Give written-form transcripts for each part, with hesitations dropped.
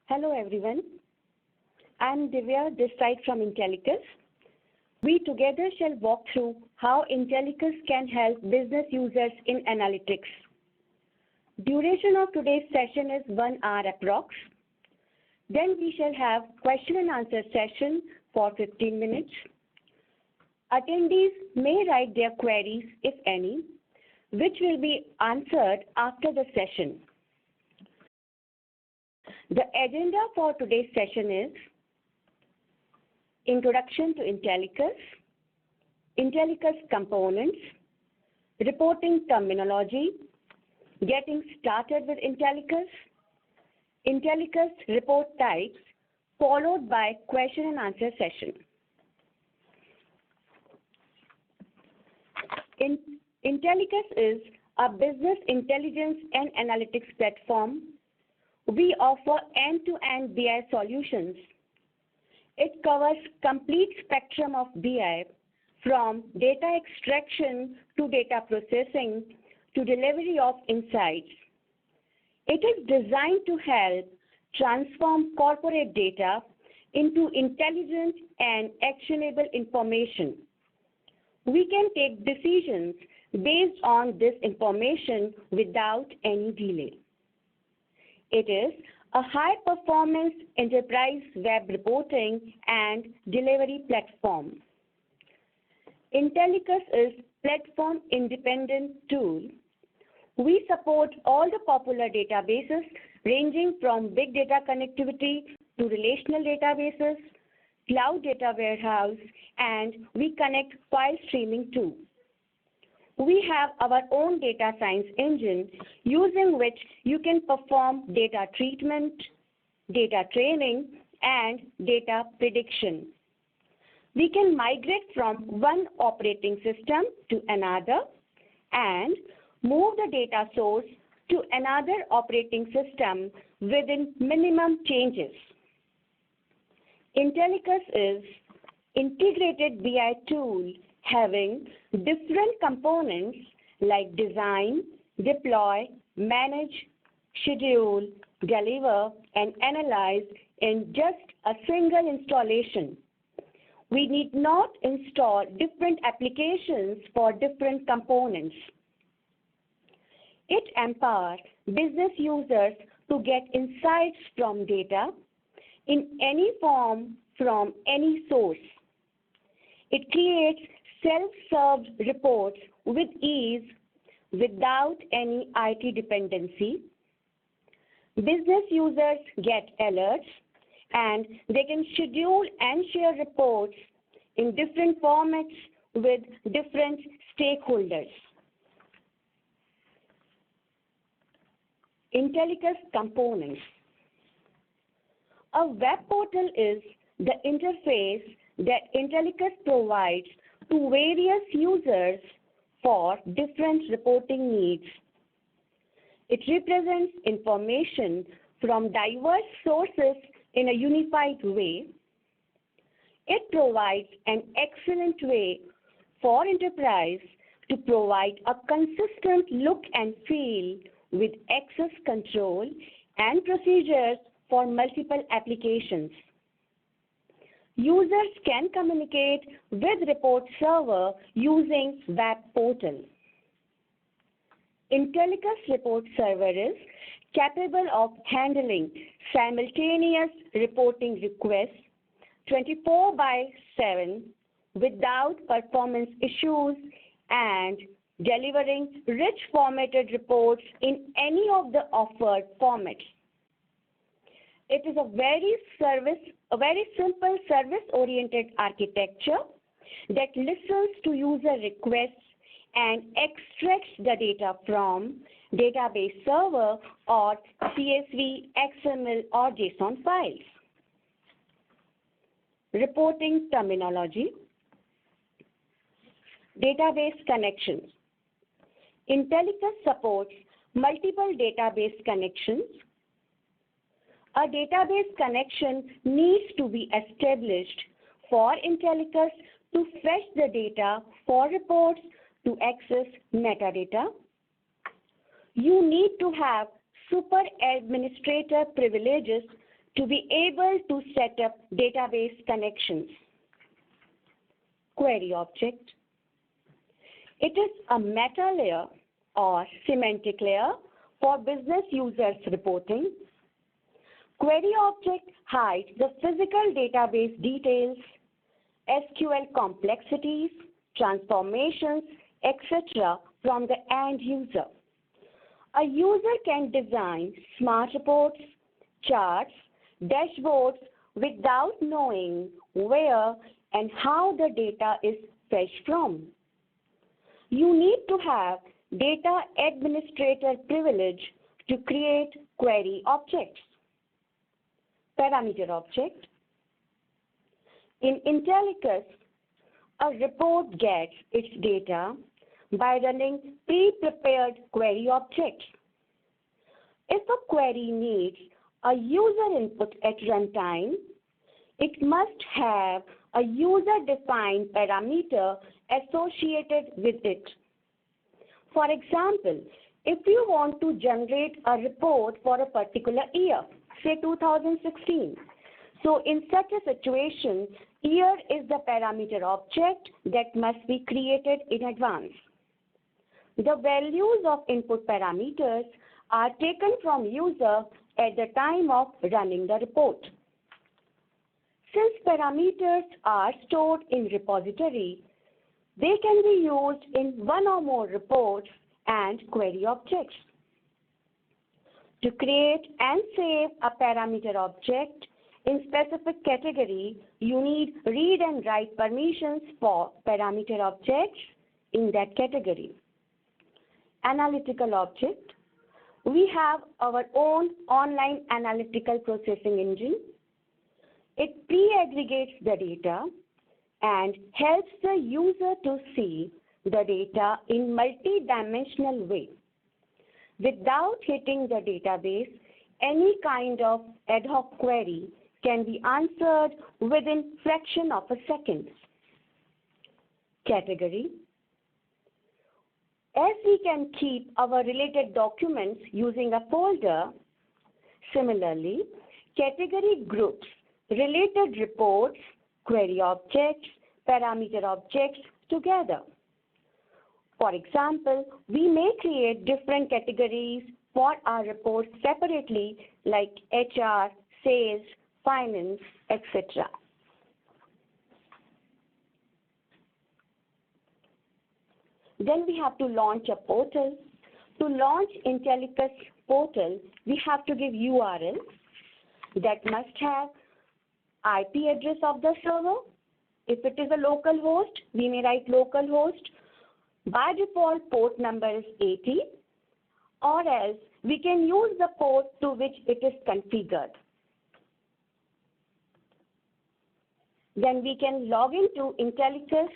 Hello everyone, I'm Divya, this side from Intellicus. We together shall walk through how Intellicus can help business users in analytics. Duration of today's session is 1 hour approx. Then we shall have question and answer session for 15 minutes. Attendees may write their queries, if any, which will be answered after the session. The agenda for today's session is Introduction to Intellicus, Intellicus components, reporting terminology, getting started with Intellicus, Intellicus report types, followed by question and answer session. Intellicus is a business intelligence and analytics platform. We offer end-to-end BI solutions. It covers complete spectrum of BI, from data extraction to data processing to delivery of insights. It is designed to help transform corporate data into intelligent and actionable information. We can take decisions based on this information without any delay. It is a high-performance enterprise web reporting and delivery platform. Intellicus is platform-independent tool. We support all the popular databases ranging from big data connectivity to relational databases, cloud data warehouse, and we connect file streaming too. We have our own data science engine using which you can perform data treatment, data training, and data prediction. We can migrate from one operating system to another and move the data source to another operating system within minimum changes. Intellicus is integrated BI tool having different components like design, deploy, manage, schedule, deliver, and analyze in just a single installation. We need not install different applications for different components. It empowers business users to get insights from data in any form from any source. It creates self-served reports with ease without any IT dependency. Business users get alerts and they can schedule and share reports in different formats with different stakeholders. Intellicus components. A web portal is the interface that Intellicus provides to various users for different reporting needs. It represents information from diverse sources in a unified way. It provides an excellent way for enterprise to provide a consistent look and feel with access control and procedures for multiple applications. Users can communicate with report server using web portal. Intellicus report server is capable of handling simultaneous reporting requests 24/7 without performance issues and delivering rich formatted reports in any of the offered formats. It is a very simple service-oriented architecture that listens to user requests and extracts the data from database server or CSV, XML, or JSON files. Reporting terminology. Database connections. Intellicus supports multiple database connections. A database connection needs to be established for Intellicus to fetch the data for reports to access metadata. You need to have super administrator privileges to be able to set up database connections. Query object. It is a meta layer or semantic layer for business users reporting. Query object hides the physical database details, SQL complexities, transformations, etc. from the end user. A user can design smart reports, charts, dashboards without knowing where and how the data is fetched from. You need to have data administrator privilege to create query objects. Parameter object. In Intellicus, a report gets its data by running pre-prepared query objects. If a query needs a user input at runtime, it must have a user-defined parameter associated with it. For example, if you want to generate a report for a particular year, say 2016, so in such a situation, year is the parameter object that must be created in advance. The values of input parameters are taken from user at the time of running the report. Since parameters are stored in repository, they can be used in one or more reports and query objects. To create and save a parameter object in specific category, you need read and write permissions for parameter objects in that category. Analytical object. We have our own online analytical processing engine. It pre-aggregates the data and helps the user to see the data in multi-dimensional way. Without hitting the database, any kind of ad hoc query can be answered within fraction of a second. Category. As we can keep our related documents using a folder, similarly, category groups related reports, query objects, parameter objects together. For example, we may create different categories for our reports separately like HR, sales, finance, etc. Then we have to launch a portal. To launch Intellicus portal, we have to give URL that must have IP address of the server. If it is a local host, we may write localhost. By default, port number is 80, or else we can use the port to which it is configured. Then we can log into Intellicus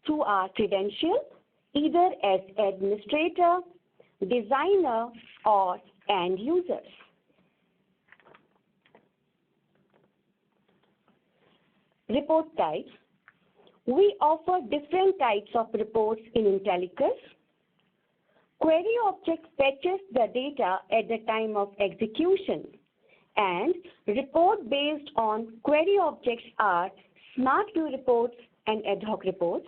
through our credential, either as administrator, designer, or end users. Report types. We offer different types of reports in Intellicus. Query object fetches the data at the time of execution, and report based on query objects are smart view reports and ad hoc reports.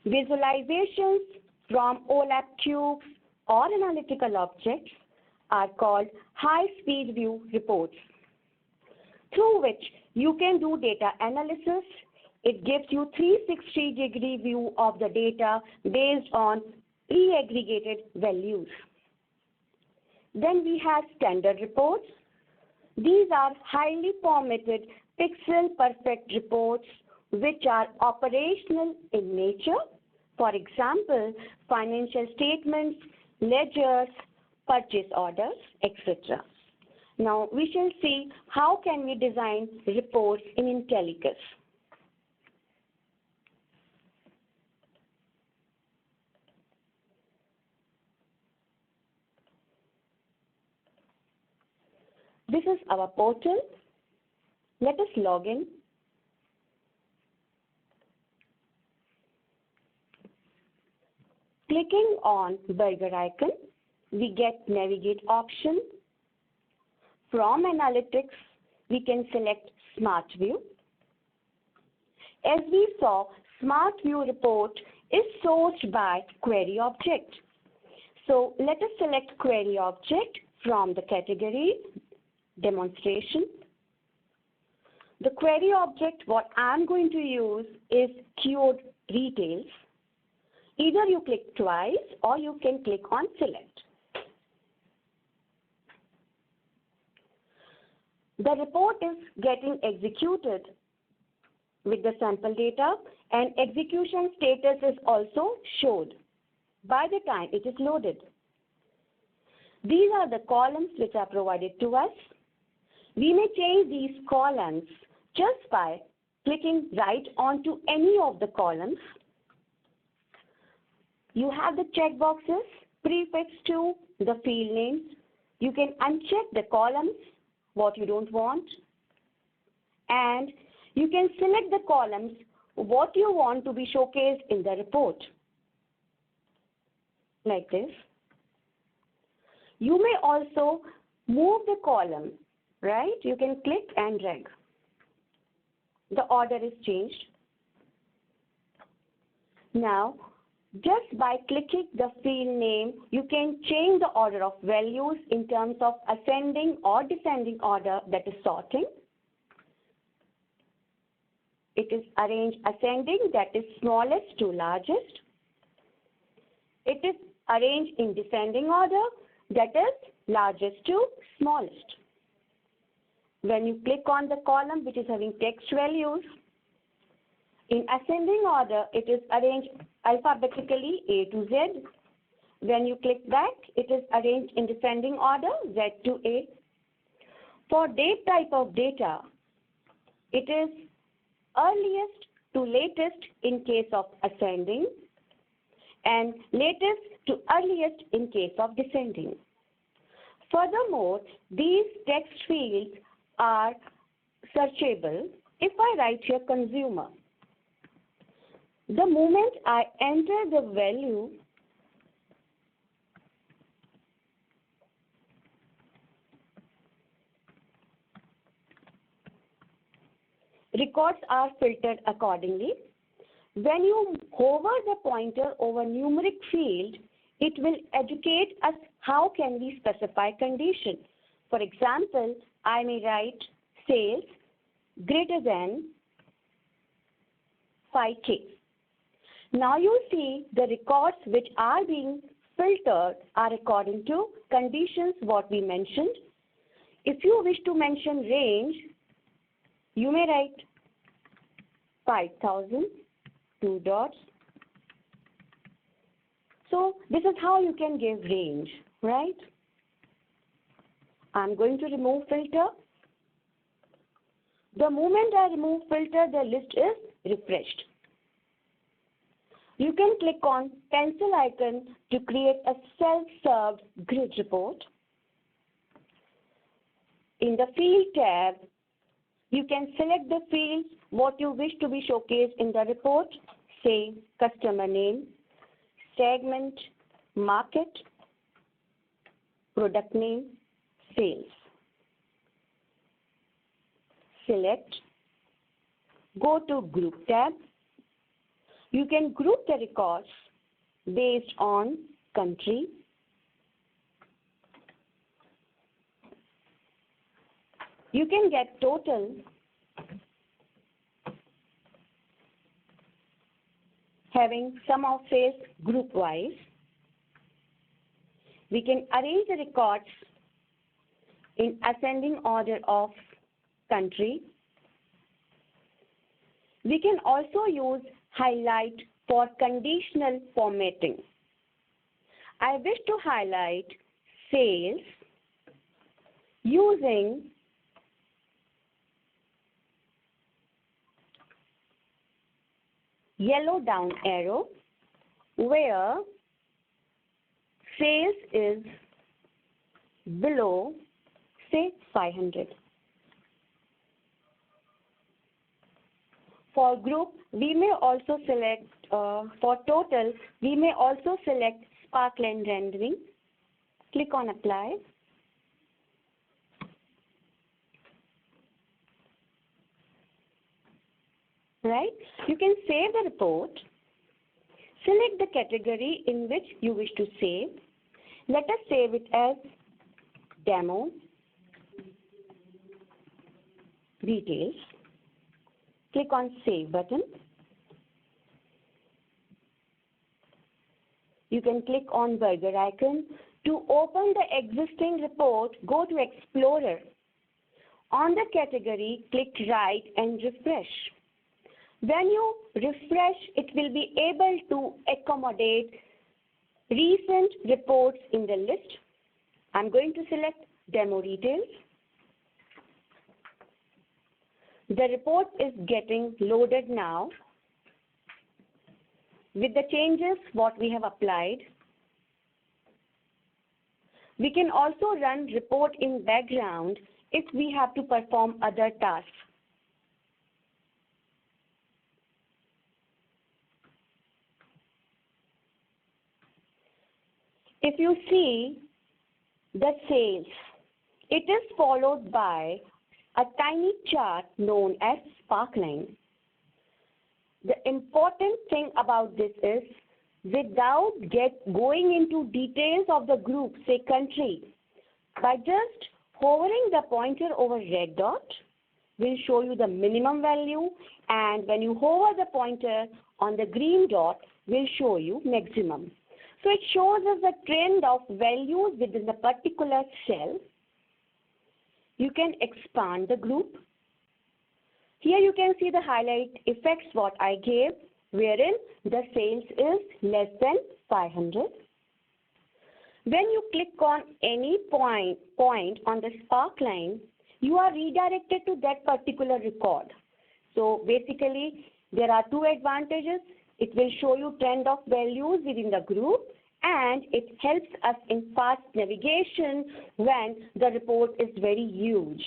Visualizations from OLAP cubes or analytical objects are called high-speed view reports, through which you can do data analysis. It gives you 360-degree view of the data based on pre-aggregated values. Then we have standard reports. These are highly formatted pixel-perfect reports which are operational in nature. For example, financial statements, ledgers, purchase orders, etc. Now we shall see how can we design reports in Intellicus. This is our portal. Let us log in. Clicking on burger icon, we get navigate option. From Analytics, we can select Smart View. As we saw, Smart View report is sourced by Query Object. So let us select Query Object from the category Demonstration. The query object what I'm going to use is keyword Retails. Either you click twice or you can click on Select. The report is getting executed with the sample data, and execution status is also showed by the time it is loaded. These are the columns which are provided to us. We may change these columns just by clicking right onto any of the columns. You have the checkboxes prefixed to the field names. You can uncheck the columns, what you don't want, and you can select the columns, what you want to be showcased in the report, like this. You may also move the column, right? You can click and drag. The order is changed. Now, just by clicking the field name, you can change the order of values in terms of ascending or descending order, that is sorting. It is arranged ascending, that is smallest to largest. It is arranged in descending order, that is largest to smallest. When you click on the column which is having text values, in ascending order, it is arranged alphabetically A to Z. When you click back, it is arranged in descending order Z to A. For date type of data, it is earliest to latest in case of ascending and latest to earliest in case of descending. Furthermore, these text fields are searchable. If I write here consumer, the moment I enter the value, records are filtered accordingly. When you hover the pointer over numeric field, it will educate us how can we specify condition. For example, I may write sales greater than 5K. Now you see the records which are being filtered are according to conditions what we mentioned. If you wish to mention range, you may write 5,000, 2 dots. So this is how you can give range, right? I'm going to remove filter. The moment I remove filter, the list is refreshed. You can click on pencil icon to create a self-served grid report. In the field tab, you can select the fields what you wish to be showcased in the report, say customer name, segment, market, product name, sales. Select, go to group tab. You can group the records based on country. You can get total having sum of sales group wise. We can arrange the records in ascending order of country. We can also use highlight for conditional formatting. I wish to highlight sales using yellow down arrow where sales is below, say 500. For group, we may also select, for total, we may also select sparkline rendering. Click on apply. right? You can save the report. Select the category in which you wish to save. Let us save it as demo details. Click on Save button. You can click on burger icon. To open the existing report, go to Explorer. On the category, click right and refresh. When you refresh, it will be able to accommodate recent reports in the list. I'm going to select demo details. The report is getting loaded now with the changes what we have applied. We can also run report in background if we have to perform other tasks. If you see the sales, it is followed by a tiny chart known as sparkline. The important thing about this is, without going into details of the group, say country, by just hovering the pointer over red dot, will show you the minimum value, and when you hover the pointer on the green dot, will show you maximum. So it shows us the trend of values within the particular cell. You can expand the group. Here you can see the highlight effects what I gave, wherein the sales is less than 500. When you click on any point on the sparkline, you are redirected to that particular record. So basically, there are two advantages. It will show you trend of values within the group, and it helps us in fast navigation when the report is very huge.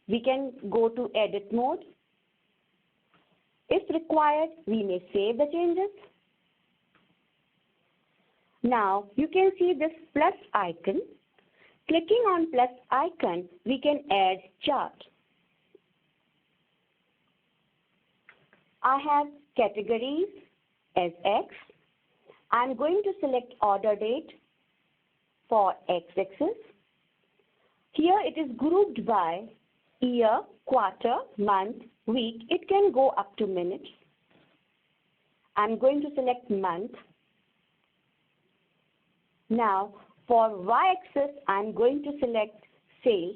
We can go to edit mode. If required, we may save the changes. Now, you can see this plus icon. Clicking on plus icon, we can add chart. I have categories as X. I'm going to select order date for X-axis. Here it is grouped by year, quarter, month, week. It can go up to minutes. I'm going to select month. Now, for Y-axis, I'm going to select sales.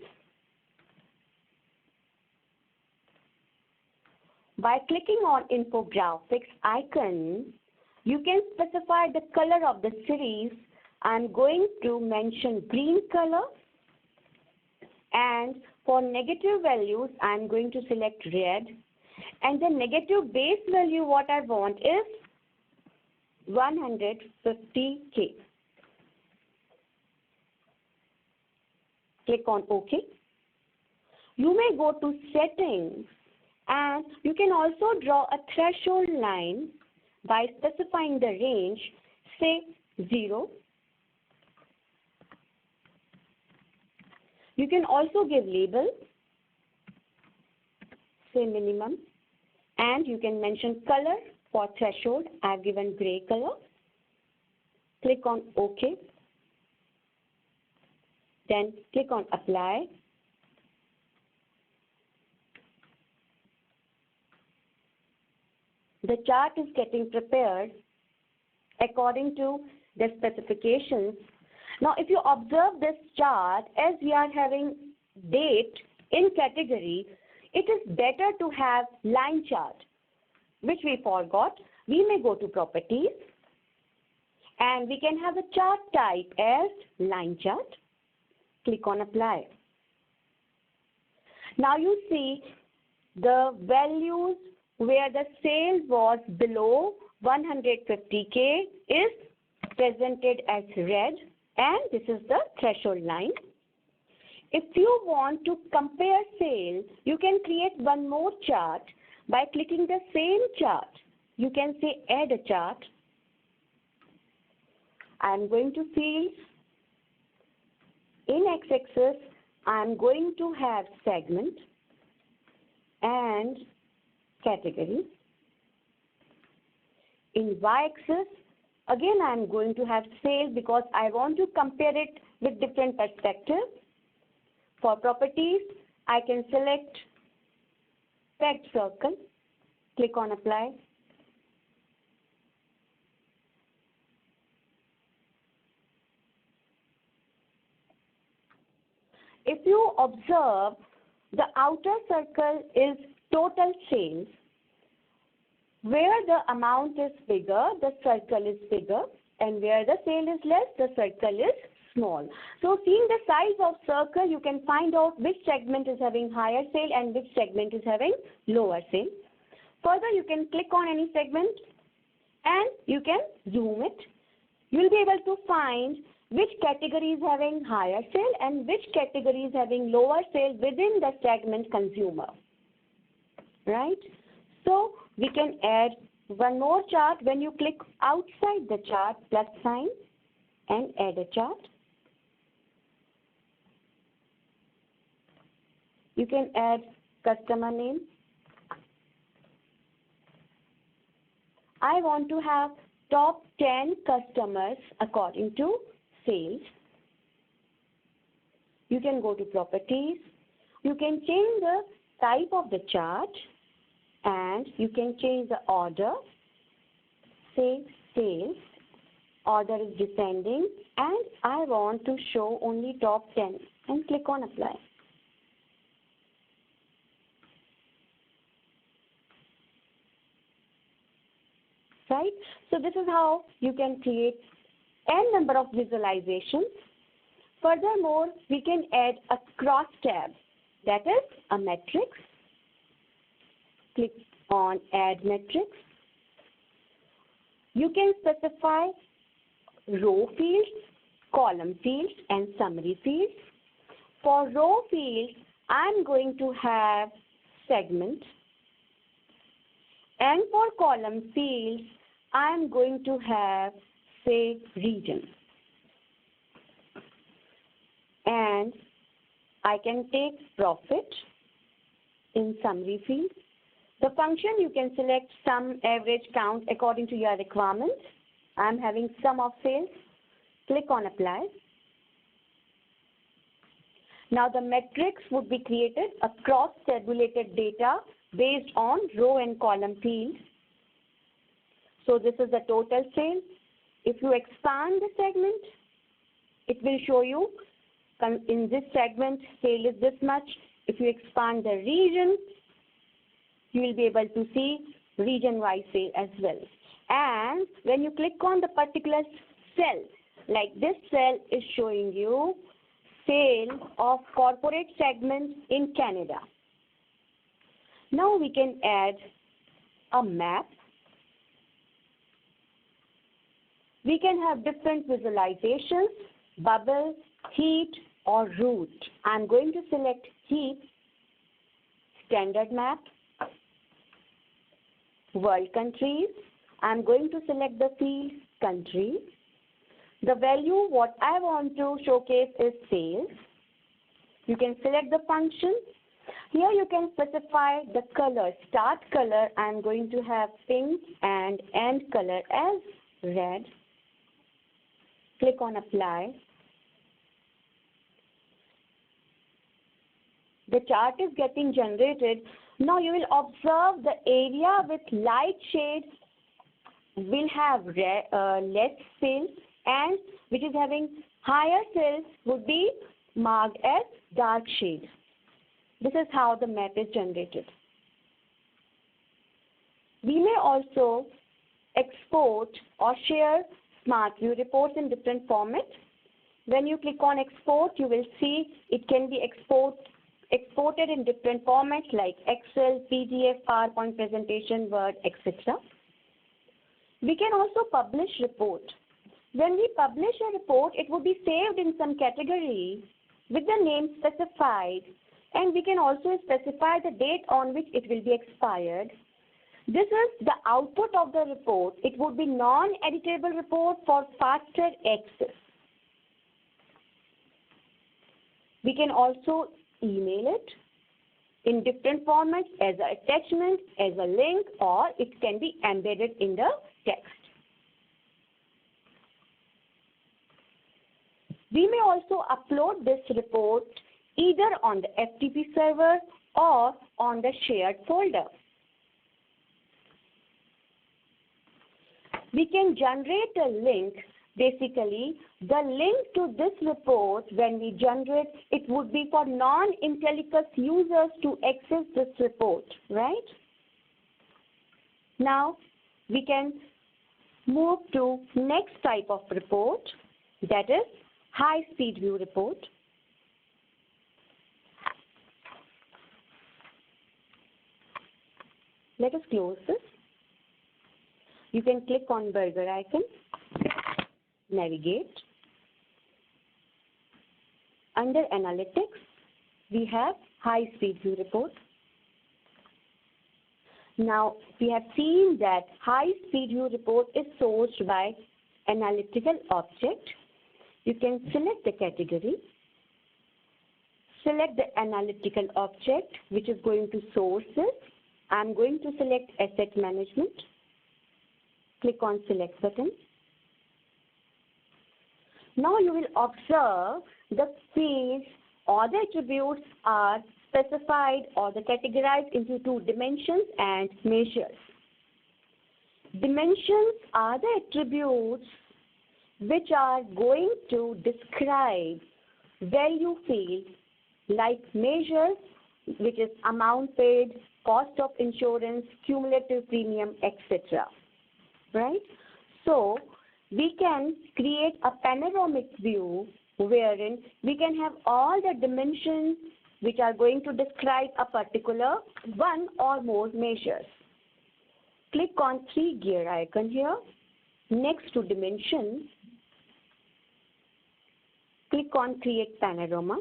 By clicking on infographics icon, you can specify the color of the series. I'm going to mention green color. And for negative values, I'm going to select red. And the negative base value what I want is 150K. Click on OK. You may go to settings, and you can also draw a threshold line by specifying the range, say 0. You can also give label, say minimum, and you can mention color for threshold. I've given gray color. Click on OK. Then click on apply. The chart is getting prepared according to the specifications. Now, if you observe this chart, as we are having date in category, it is better to have line chart, which we forgot. We may go to properties, and we can have the chart type as line chart. Click on apply. Now you see the values where the sale was below 150K is presented as red, and this is the threshold line. If you want to compare sales, you can create one more chart by clicking the same chart. You can say add a chart. I'm going to field. In X-axis, I'm going to have segment, and category. In y-axis, again I am going to have sales because I want to compare it with different perspectives. For properties, I can select pegged circle, click on apply. If you observe, the outer circle is total sales. Where the amount is bigger, the circle is bigger, and where the sale is less, the circle is small. So seeing the size of circle, you can find out which segment is having higher sale and which segment is having lower sale. Further, you can click on any segment and you can zoom it. You will be able to find which category is having higher sale and which category is having lower sale within the segment consumer. Right? So we can add one more chart. When you click outside the chart, plus sign, and add a chart. You can add customer name. I want to have top 10 customers according to sales. You can go to properties. You can change the type of the chart and you can change the order. Say sales, order is descending, and I want to show only top 10 and click on apply. Right? So this is how you can create n number of visualizations. Furthermore, we can add a cross tab, that is a matrix. Click on add matrix. You can specify row fields, column fields, and summary fields. For row fields, I'm going to have segment, and for column fields, I'm going to have, say, region. And I can take profit in summary field. The function, you can select sum, average, count according to your requirements. I'm having sum of sales. Click on apply. Now the matrix would be created, a cross-tabulated data based on row and column fields. So this is the total sale. If you expand the segment, it will show you in this segment sale is this much. If you expand the region, you will be able to see region-wise sale as well. And when you click on the particular cell, like this cell is showing you sale of corporate segment in Canada. Now we can add a map. We can have different visualizations, bubble, heat, or root. I'm going to select heat, standard map, world countries. I'm going to select the field country. The value what I want to showcase is sales. You can select the function. Here you can specify the color. Start color, I'm going to have pink and end color as red. Click on apply. The chart is getting generated. Now you will observe the area with light shade will have less sales, and which is having higher sales would be marked as dark shade. This is how the map is generated. We may also export or share Smart View reports in different formats. When you click on export, you will see it can be exported in different formats like Excel, PDF, PowerPoint presentation, Word, etc. We can also publish report. When we publish a report, it will be saved in some category with the name specified, and we can also specify the date on which it will be expired. This is the output of the report. It would be non-editable report for faster access. We can also email it. in different formats as an attachment, as a link, or it can be embedded in the text. We may also upload this report either on the FTP server or on the shared folder. We can generate a link. Basically, the link to this report, when we generate, it would be for non-Intellicus users to access this report, right? Now, we can move to next type of report, that is high-speed view report. Let us close this. You can click on burger icon, navigate. Under analytics, we have high-speed view report. Now, we have seen that high-speed view report is sourced by analytical object. You can select the category, select the analytical object which is going to source this. I'm going to select asset management. Click on select button. Now you will observe the fields or the attributes are specified or the categorized into two dimensions and measures. Dimensions are the attributes which are going to describe value fields like measures, which is amount paid, cost of insurance, cumulative premium, etc. Right? So, we can create a panoramic view wherein we can have all the dimensions which are going to describe a particular one or more measures. Click on three-gear icon here. Next to dimension, click on create panorama.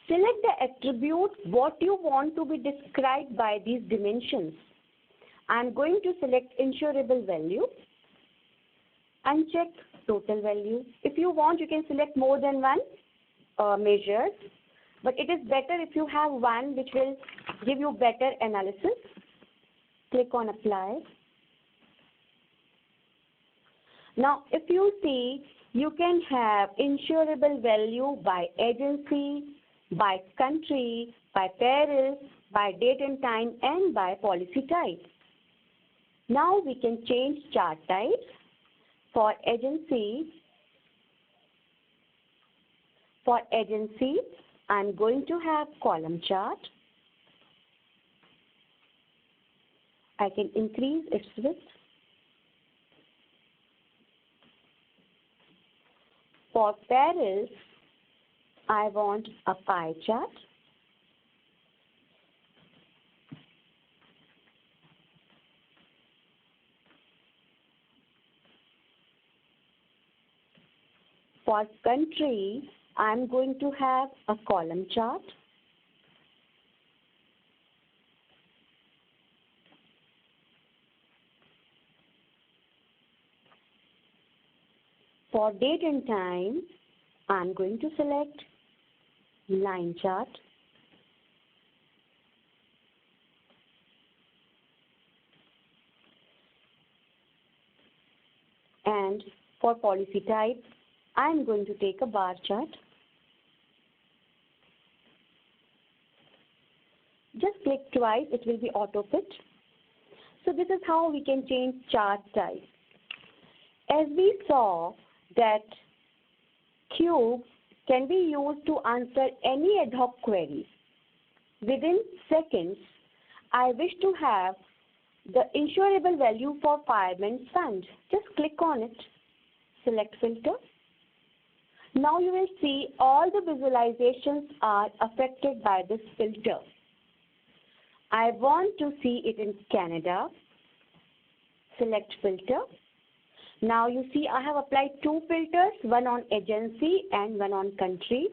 Select the attribute what you want to be described by these dimensions. I am going to select insurable value. Uncheck total value. If you want, you can select more than one measures, but it is better if you have one which will give you better analysis. Click on apply. Now, if you see, you can have insurable value by agency, by country, by peril, by date and time, and by policy type. Now we can change chart types. For agency, I'm going to have column chart. I can increase its width. For perils, I want a pie chart. For country, I'm going to have a column chart. For date and time, I'm going to select line chart. And for policy type, I'm going to take a bar chart. Just click twice, it will be auto-fit. So this is how we can change chart type. As we saw that cube can be used to answer any ad hoc query. Within seconds, I wish to have the insurable value for fireman's fund. Just click on it. Select filter. Now you will see all the visualizations are affected by this filter. I want to see it in Canada. Select filter. Now you see I have applied two filters, one on agency and one on country.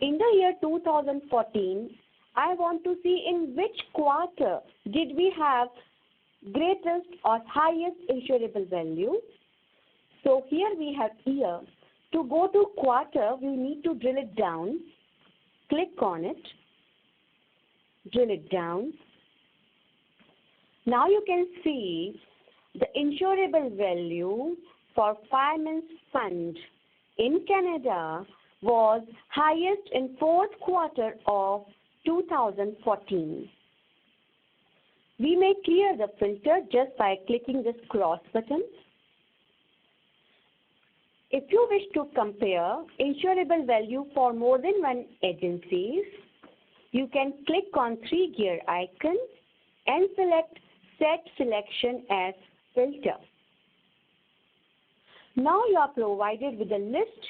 In the year 2014, I want to see in which quarter did we have greatest or highest insurable value. So here we have year. To go to quarter, we need to drill it down. Click on it, drill it down. Now you can see the insurable value for Fireman's Fund in Canada was highest in fourth quarter of 2014. We may clear the filter just by clicking this cross button. If you wish to compare insurable value for more than one agencies, you can click on three-gear icon and select Set Selection as Filter. Now you are provided with a list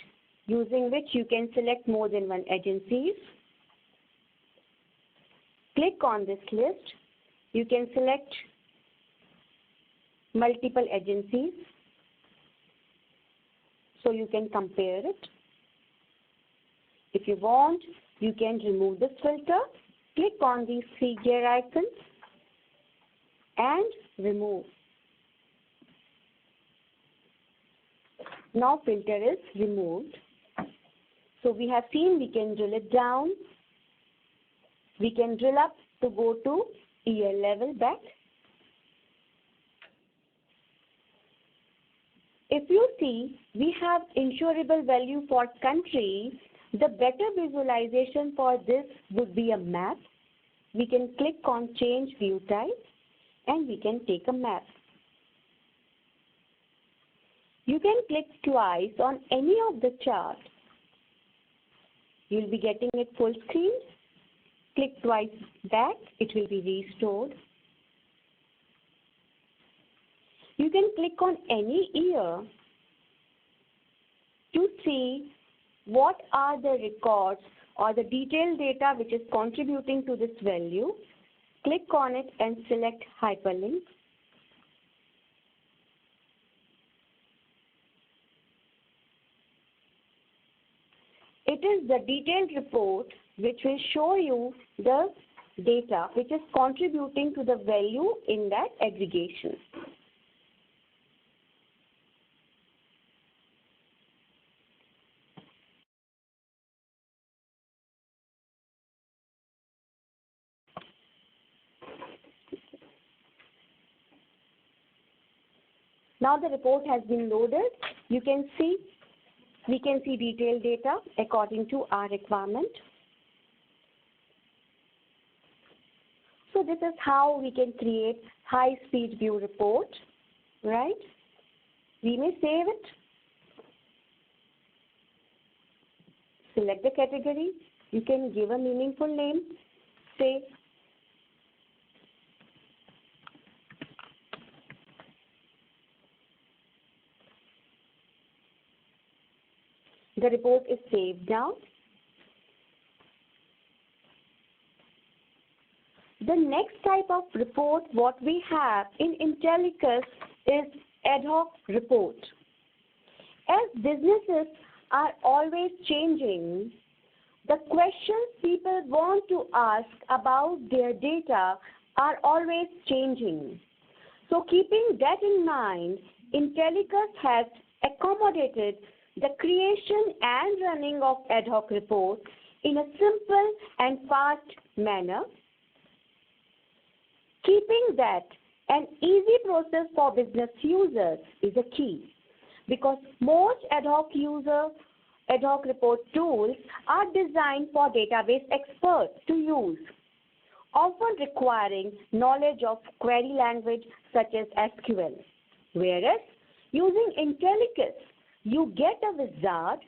using which you can select more than one agencies. Click on this list. You can select multiple agencies, so you can compare it. If you want, you can remove this filter. Click on these three gear icons and remove. Now filter is removed. So we have seen we can drill it down. We can drill up to go to year level back. If you see, we have insurable value for country. The better visualization for this would be a map. We can click on change view type and we can take a map. You can click twice on any of the chart. You'll be getting it full screen. Click twice back, it will be restored. You can click on any year to see what are the records or the detailed data which is contributing to this value. Click on it and select hyperlink. It is the detailed report which will show you the data which is contributing to the value in that aggregation. Now the report has been loaded. We can see detailed data according to our requirement. So this is how we can create high-speed view report, right? We may save it. Select the category. You can give a meaningful name. Say the report is saved now. The next type of report what we have in Intellicus is ad hoc report. As businesses are always changing, the questions people want to ask about their data are always changing. So keeping that in mind, Intellicus has accommodated the creation and running of ad hoc reports in a simple and fast manner. Keeping that an easy process for business users is a key, because most ad hoc report tools are designed for database experts to use, often requiring knowledge of query language such as SQL. Whereas using Intellicus, you get a wizard,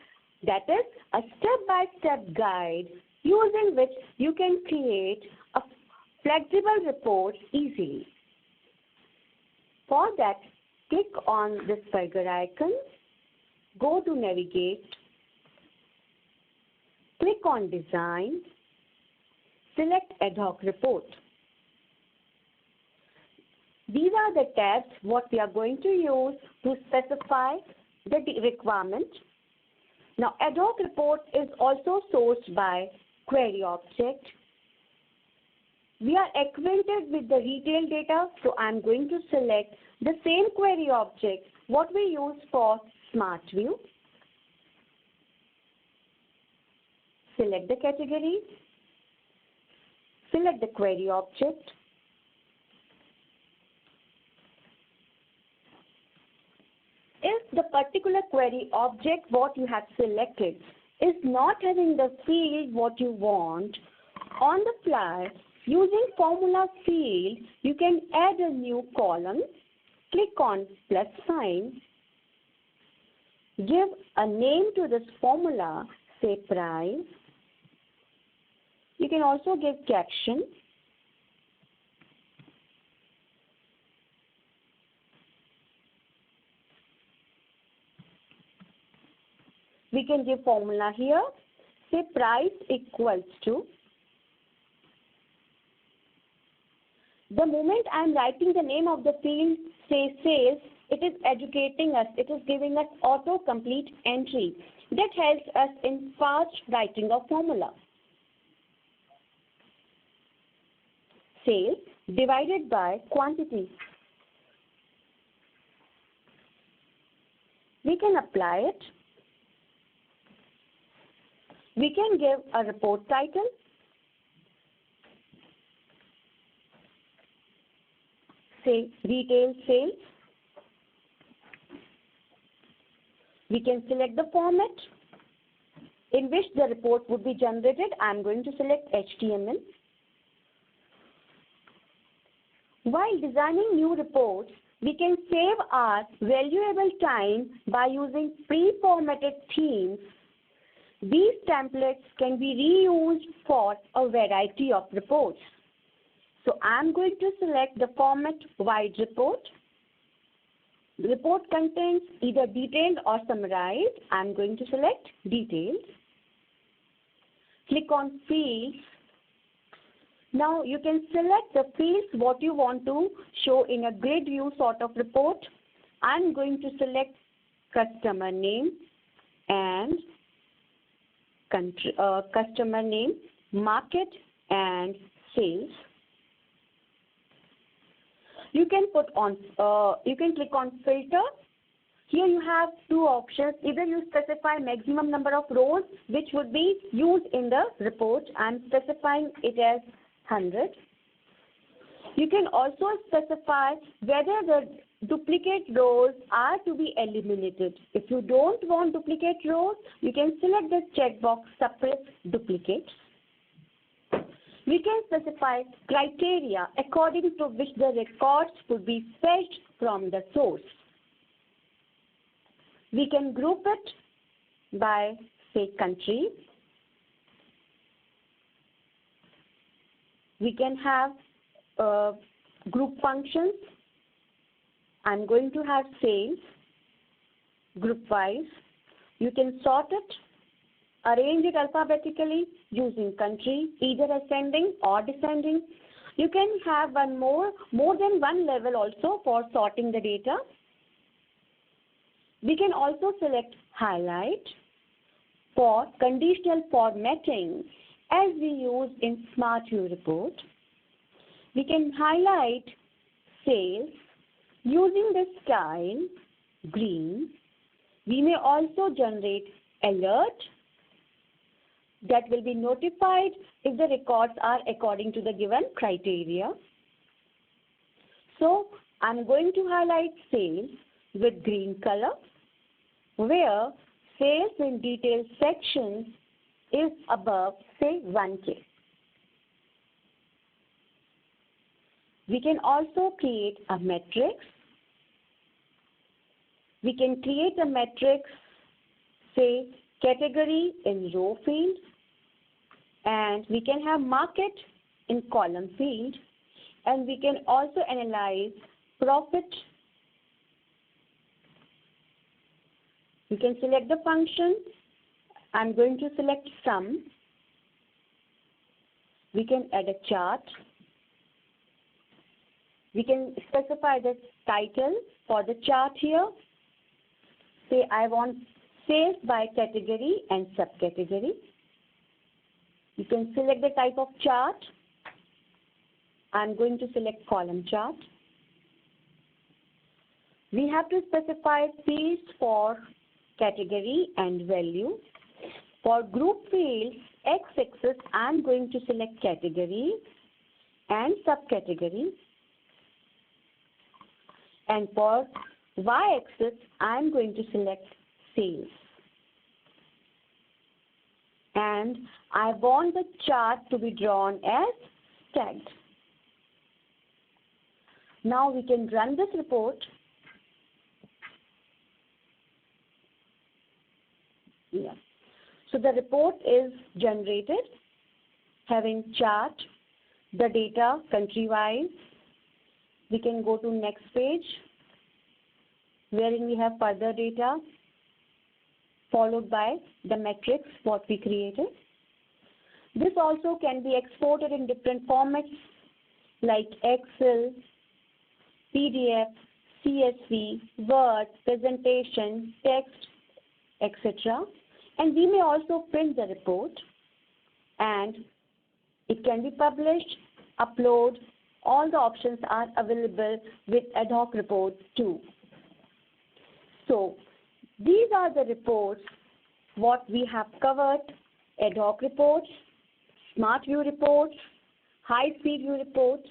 that is a step-by-step guide using which you can create a flexible report easily. For that, click on this burger icon, go to Navigate, click on Design, select Ad hoc Report. These are the tabs what we are going to use to specify the requirement. Now, ad hoc report is also sourced by query object. We are acquainted with the retail data, so I am going to select the same query object what we use for Smart View. select the category, select the query object. If the particular query object what you have selected is not having the field what you want, on the fly, using formula field, you can add a new column, click on plus sign, give a name to this formula, say price. You can also give caption. We can give formula here, say price equals to. The moment I am writing the name of the field, say sales, it is educating us, it is giving us auto-complete entry. That helps us in fast writing of formula. Sales divided by quantity. We can apply it. We can give a report title. Say retail sales. We can select the format in which the report would be generated. I am going to select HTML. While designing new reports, we can save our valuable time by using pre-formatted themes. These templates can be reused for a variety of reports. So I am going to select the format wide report. The report contains either detailed or summarized. I am going to select detailed. Click on fields. Now you can select the fields what you want to show in a grid view sort of report. I am going to select customer name and country, customer name, market and sales. You can click on filter. Here you have two options. Either you specify maximum number of rows which would be used in the report. I am specifying it as 100. You can also specify whether the duplicate rows are to be eliminated. If you don't want duplicate rows, you can select the checkbox suppress duplicates. We can specify criteria according to which the records would be fetched from the source. We can group it by, say, country. We can have group functions. I'm going to have sales, group wise. You can sort it, arrange it alphabetically using country, either ascending or descending. You can have more than one level also for sorting the data. We can also select highlight for conditional formatting as we use in Smart View report. We can highlight sales using the style green. We may also generate alert that will be notified if the records are according to the given criteria. So I'm going to highlight sales with green color, where sales in detail section is above, say, 1K. We can also create a matrix. We can create a matrix, say, category in row field, and we can have market in column field, and we can also analyze profit. We can select the function. I'm going to select sum. We can add a chart. We can specify the title for the chart here. Say I want sales by category and subcategory. You can select the type of chart. I'm going to select column chart. We have to specify fields for category and value. For group fields, x-axis, I am going to select category and subcategory. And for y-axis, I am going to select sales. And I want the chart to be drawn as tagged. Now we can run this report. Yeah. So the report is generated having chart, the data country-wise. We can go to next page wherein we have further data followed by the metrics what we created. This also can be exported in different formats like Excel, PDF, CSV, Word, presentation, text, etc. And we may also print the report, and it can be published, upload. All the options are available with ad hoc reports too. So these are the reports what we have covered: ad hoc reports, smart view reports, high speed view reports.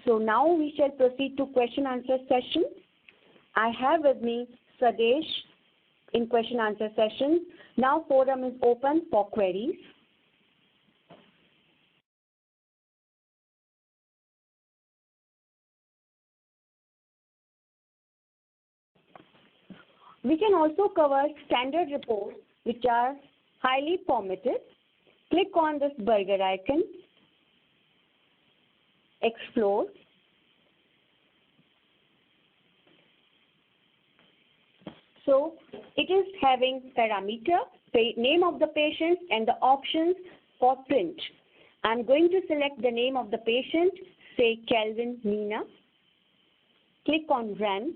So now we shall proceed to question answer session. I have with me Swadesh in question answer session. Now forum is open for queries. We can also cover standard reports which are highly formatted. Click on this burger icon, explore. So it is having parameter, name of the patient, and the options for print. I'm going to select the name of the patient, say Calvin Nina. Click on run.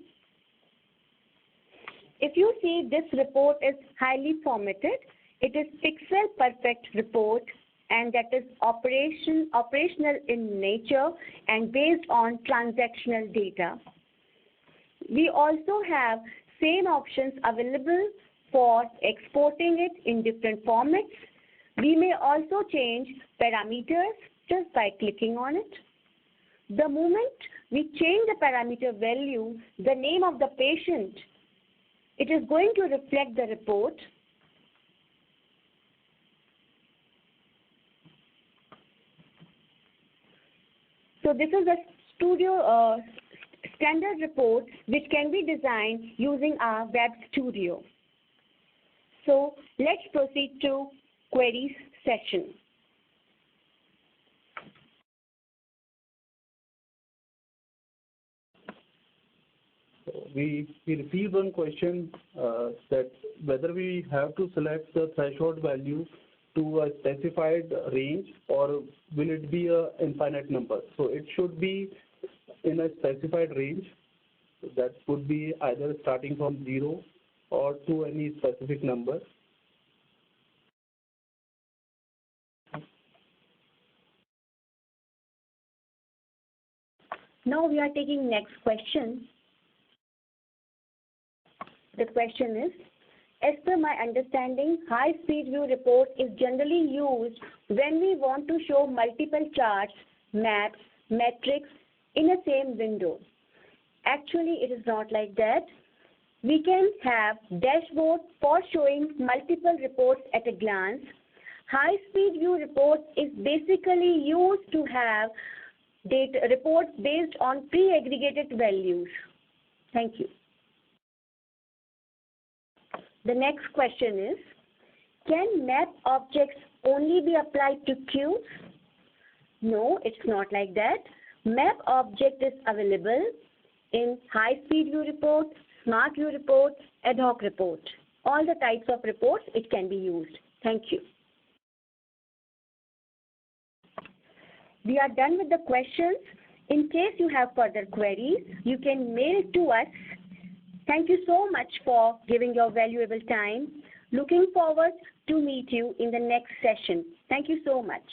If you see, this report is highly formatted. It is pixel perfect report, and that is operational in nature and based on transactional data. We also have same options available for exporting it in different formats. We may also change parameters just by clicking on it. The moment we change the parameter value, the name of the patient, it is going to reflect the report. So this is a standard report which can be designed using our web studio. So let's proceed to queries session. We received one question that whether we have to select the threshold value to a specified range, or will it be an infinite number? So it should be in a specified range. That would be either starting from 0 or to any specific number. Now we are taking next question. The question is, as per my understanding, high-speed view report is generally used when we want to show multiple charts, maps, metrics in a same window. Actually, it is not like that. We can have dashboard for showing multiple reports at a glance. High-speed view report is basically used to have data reports based on pre-aggregated values. Thank you. The next question is, can map objects only be applied to cubes? No, it's not like that. Map object is available in high-speed view report, smart view report, ad hoc report. All the types of reports it can be used. Thank you. We are done with the questions. In case you have further queries, you can mail to us. Thank you so much for giving your valuable time. Looking forward to meet you in the next session. Thank you so much.